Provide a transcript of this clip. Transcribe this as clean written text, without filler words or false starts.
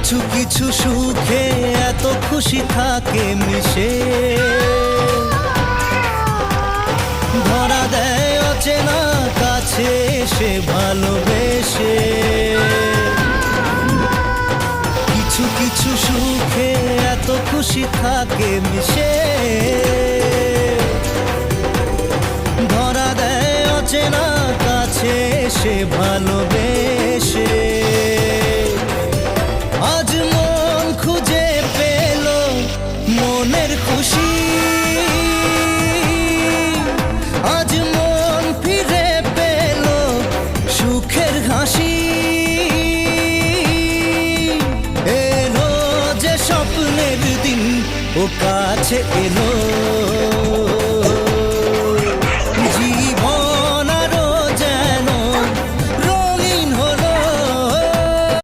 কিছু কিছু সুখে এত খুশি থাকে মিশে, ধরা দেয় অচেনা কাছে সে ভালোবেসে। কিছু কিছু সুখে এত খুশি থাকে মিশে, ধরা দেয় অচেনা কাছে সে ভালোবেসে। আজ মন খুঁজে পেল মনের খুশি, আজ মন ফিরে পেল সুখের হাসি। এলো যে স্বপ্নের দিন ও কাছে এলো।